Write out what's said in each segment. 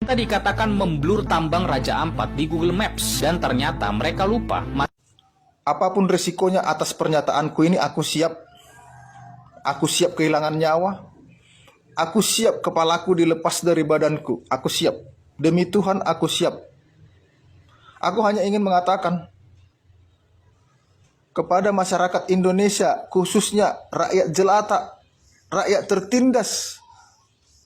Kita dikatakan memblur tambang Raja Ampat di Google Maps dan ternyata mereka lupa. Apapun resikonya atas pernyataanku ini, aku siap. Aku siap kehilangan nyawa. Aku siap kepalaku dilepas dari badanku. Aku siap. Demi Tuhan aku siap. Aku hanya ingin mengatakan kepada masyarakat Indonesia, khususnya rakyat jelata, rakyat tertindas,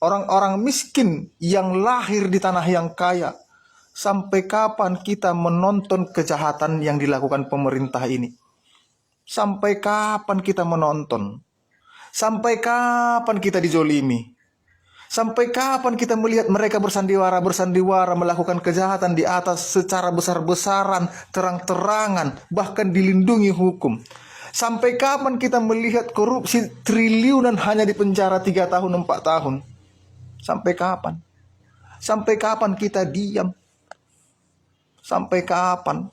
orang-orang miskin yang lahir di tanah yang kaya, sampai kapan kita menonton kejahatan yang dilakukan pemerintah ini? Sampai kapan kita menonton? Sampai kapan kita dijolimi? Sampai kapan kita melihat mereka bersandiwara melakukan kejahatan di atas secara besar-besaran, terang-terangan, bahkan dilindungi hukum? Sampai kapan kita melihat korupsi triliunan hanya di penjara 3 tahun, 4 tahun? Sampai kapan? Sampai kapan kita diam? Sampai kapan?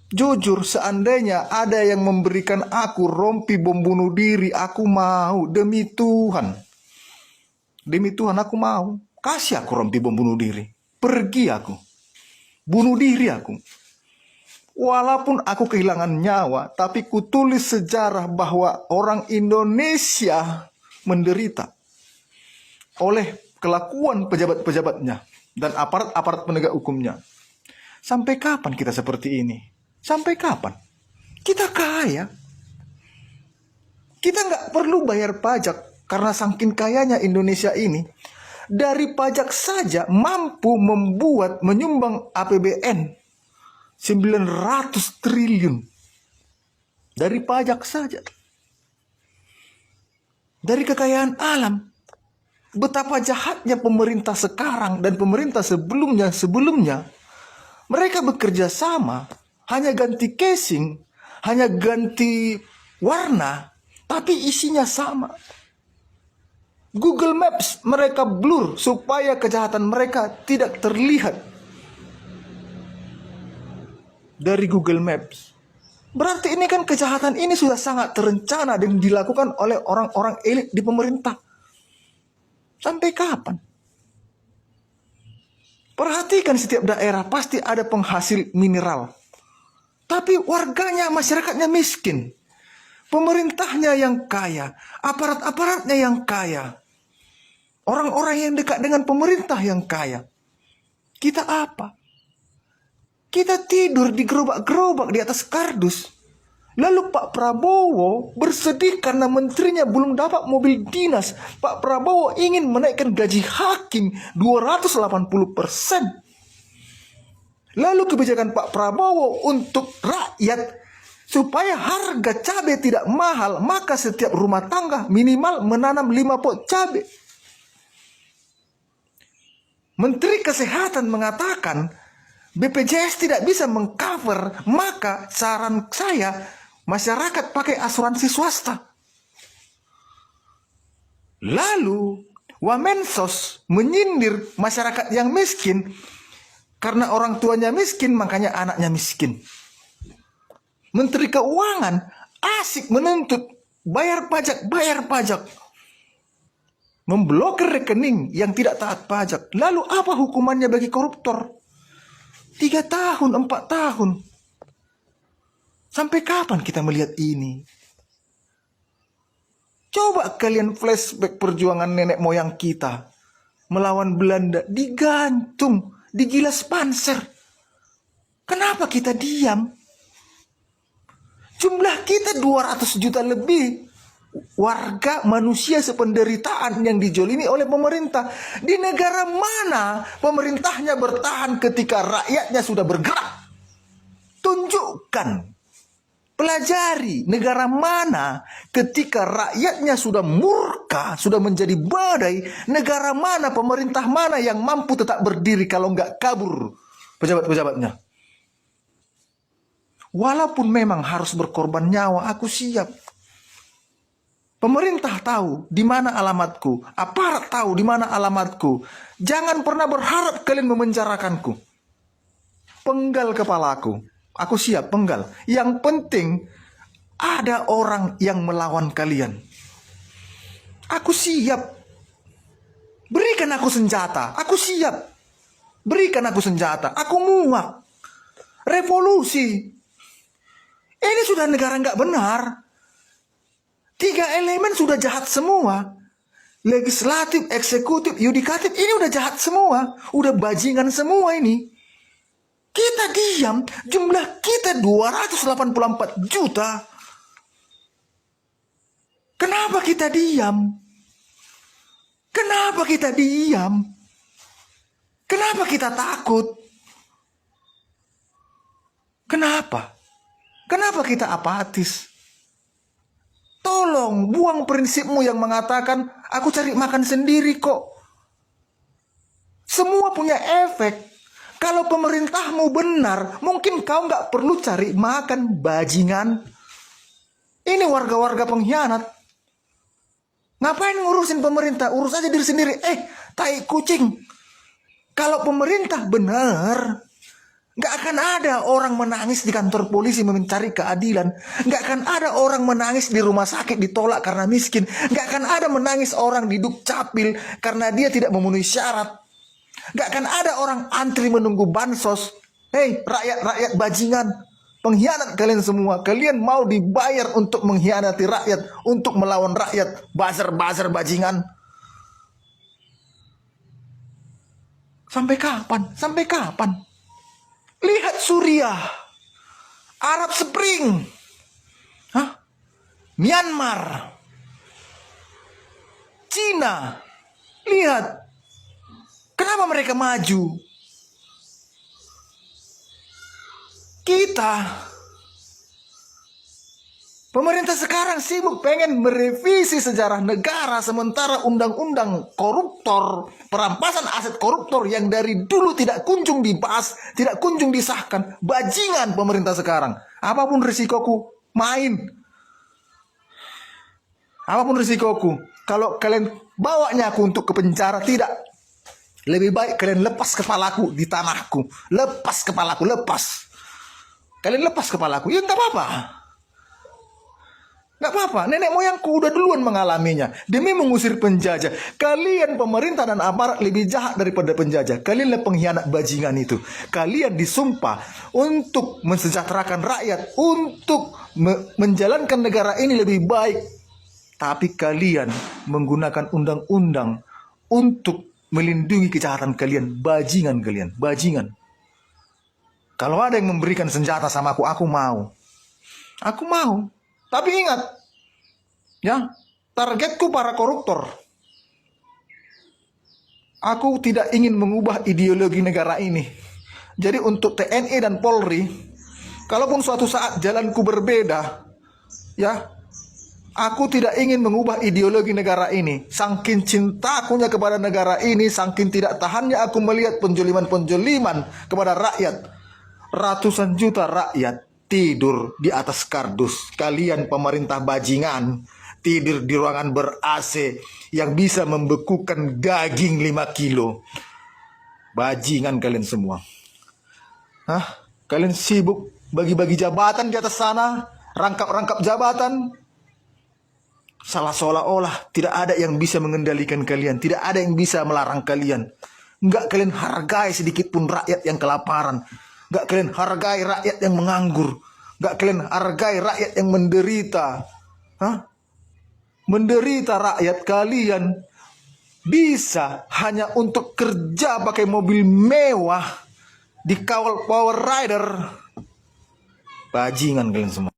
Jujur, seandainya ada yang memberikan aku rompi bom bunuh diri, aku mau. Demi Tuhan. Demi Tuhan aku mau. Kasih aku rompi bom bunuh diri. Pergi aku. Bunuh diri aku. Walaupun aku kehilangan nyawa, tapi kutulis sejarah bahwa orang Indonesia menderita oleh kelakuan pejabat-pejabatnya dan aparat-aparat penegak hukumnya. Sampai kapan kita seperti ini? Sampai kapan? Kita kaya. Kita nggak perlu bayar pajak karena saking kayanya Indonesia ini. Dari pajak saja mampu menyumbang APBN 900 triliun. Dari pajak saja. Dari kekayaan alam. Betapa jahatnya pemerintah sekarang dan pemerintah sebelumnya. Mereka bekerja sama, hanya ganti casing, hanya ganti warna, tapi isinya sama. Google Maps mereka blur supaya kejahatan mereka tidak terlihat dari Google Maps. Berarti ini kan kejahatan ini sudah sangat terencana dan dilakukan oleh orang-orang elit di pemerintah. Sampai kapan? Perhatikan setiap daerah pasti ada penghasil mineral. Tapi warganya, masyarakatnya miskin. Pemerintahnya yang kaya. Aparat-aparatnya yang kaya. Orang-orang yang dekat dengan pemerintah yang kaya. Kita apa? Kita tidur di gerobak-gerobak di atas kardus. Lalu Pak Prabowo bersedih karena menterinya belum dapat mobil dinas. Pak Prabowo ingin menaikkan gaji hakim 280%. Lalu kebijakan Pak Prabowo untuk rakyat supaya harga cabai tidak mahal, maka setiap rumah tangga minimal menanam 5 pot cabai. Menteri Kesehatan mengatakan BPJS tidak bisa mengcover, maka saran saya masyarakat pakai asuransi swasta. Lalu Wamensos menyindir masyarakat yang miskin karena orang tuanya miskin, makanya anaknya miskin. Menteri Keuangan asik menuntut bayar pajak. Memblokir rekening yang tidak taat pajak. Lalu apa hukumannya bagi koruptor? 3 tahun, 4 tahun. Sampai kapan kita melihat ini? Coba kalian flashback perjuangan nenek moyang kita melawan Belanda, digantung, digilas panser. Kenapa kita diam? Jumlah kita 200 juta lebih. Warga manusia sependeritaan yang dijolimi oleh pemerintah. Di negara mana pemerintahnya bertahan ketika rakyatnya sudah bergerak? Tunjukkan. Pelajari negara mana ketika rakyatnya sudah murka, sudah menjadi badai. Negara mana, pemerintah mana yang mampu tetap berdiri kalau nggak kabur pejabat-pejabatnya. Walaupun memang harus berkorban nyawa, aku siap. Pemerintah tahu di mana alamatku, aparat tahu di mana alamatku. Jangan pernah berharap kalian memenjarakanku. Penggal kepalaku. Aku siap penggal. Yang penting ada orang yang melawan kalian. Aku siap. Berikan aku senjata, aku siap. Berikan aku senjata, aku muak. Revolusi. Ini sudah negara nggak benar. 3 elemen sudah jahat semua. Legislatif, eksekutif, yudikatif, ini udah jahat semua. Udah bajingan semua ini. Kita diam, jumlah kita 284 juta. Kenapa kita diam? Kenapa kita diam? Kenapa kita takut? Kenapa? Kenapa kita apatis? Tolong buang prinsipmu yang mengatakan aku cari makan sendiri kok. Semua punya efek. Kalau pemerintahmu benar, mungkin kau nggak perlu cari makan, bajingan. Ini warga-warga pengkhianat. Ngapain ngurusin pemerintah? Urus aja diri sendiri. Tai kucing. Kalau pemerintah benar, nggak akan ada orang menangis di kantor polisi mencari keadilan. Nggak akan ada orang menangis di rumah sakit ditolak karena miskin. Nggak akan ada menangis orang di dukcapil karena dia tidak memenuhi syarat. Nggak akan ada orang antri menunggu bansos. Hei, rakyat-rakyat bajingan. Pengkhianat kalian semua. Kalian mau dibayar untuk mengkhianati rakyat, untuk melawan rakyat. Buzzer-buzzer bajingan. Sampai kapan? Sampai kapan? Lihat Suriah, Arab Spring, Myanmar, Cina. Lihat, kenapa mereka maju? Kita, pemerintah sekarang sibuk pengen merevisi sejarah negara, sementara undang-undang koruptor, perampasan aset koruptor yang dari dulu tidak kunjung dibahas, tidak kunjung disahkan. Bajingan pemerintah sekarang. Apapun risikoku, main. Apapun risikoku. Kalau kalian bawanya aku untuk ke penjara, tidak. Lebih baik kalian lepas kepalaku di tanahku. Lepas kepalaku, lepas. Kalian lepas kepalaku, ya nggak apa-apa. Nggak apa-apa, nenek moyangku udah duluan mengalaminya. Demi mengusir penjajah. Kalian pemerintah dan aparat lebih jahat daripada penjajah. Kalianlah pengkhianat bajingan itu. Kalian disumpah untuk mensejahterakan rakyat, untuk menjalankan negara ini lebih baik. Tapi kalian menggunakan undang-undang untuk melindungi kejahatan kalian. Bajingan kalian, bajingan. Kalau ada yang memberikan senjata sama aku mau. Aku mau. Tapi ingat, ya, targetku para koruptor. Aku tidak ingin mengubah ideologi negara ini. Jadi untuk TNI dan Polri, kalaupun suatu saat jalanku berbeda, ya, aku tidak ingin mengubah ideologi negara ini. Saking cintakunya kepada negara ini, saking tidak tahannya aku melihat penjoliman-penjoliman kepada rakyat. Ratusan juta rakyat tidur di atas kardus. Kalian pemerintah bajingan tidur di ruangan ber-AC yang bisa membekukan daging 5 kilo. Bajingan kalian semua. Kalian sibuk bagi-bagi jabatan di atas sana, rangkap-rangkap jabatan. Salah seolah-olah tidak ada yang bisa mengendalikan kalian, tidak ada yang bisa melarang kalian. Enggak kalian hargai sedikit pun rakyat yang kelaparan. Enggak kalian hargai rakyat yang menganggur. Enggak kalian hargai rakyat yang menderita. Menderita rakyat kalian bisa hanya untuk kerja pakai mobil mewah, dikawal Power Rider. Bajingan kalian semua.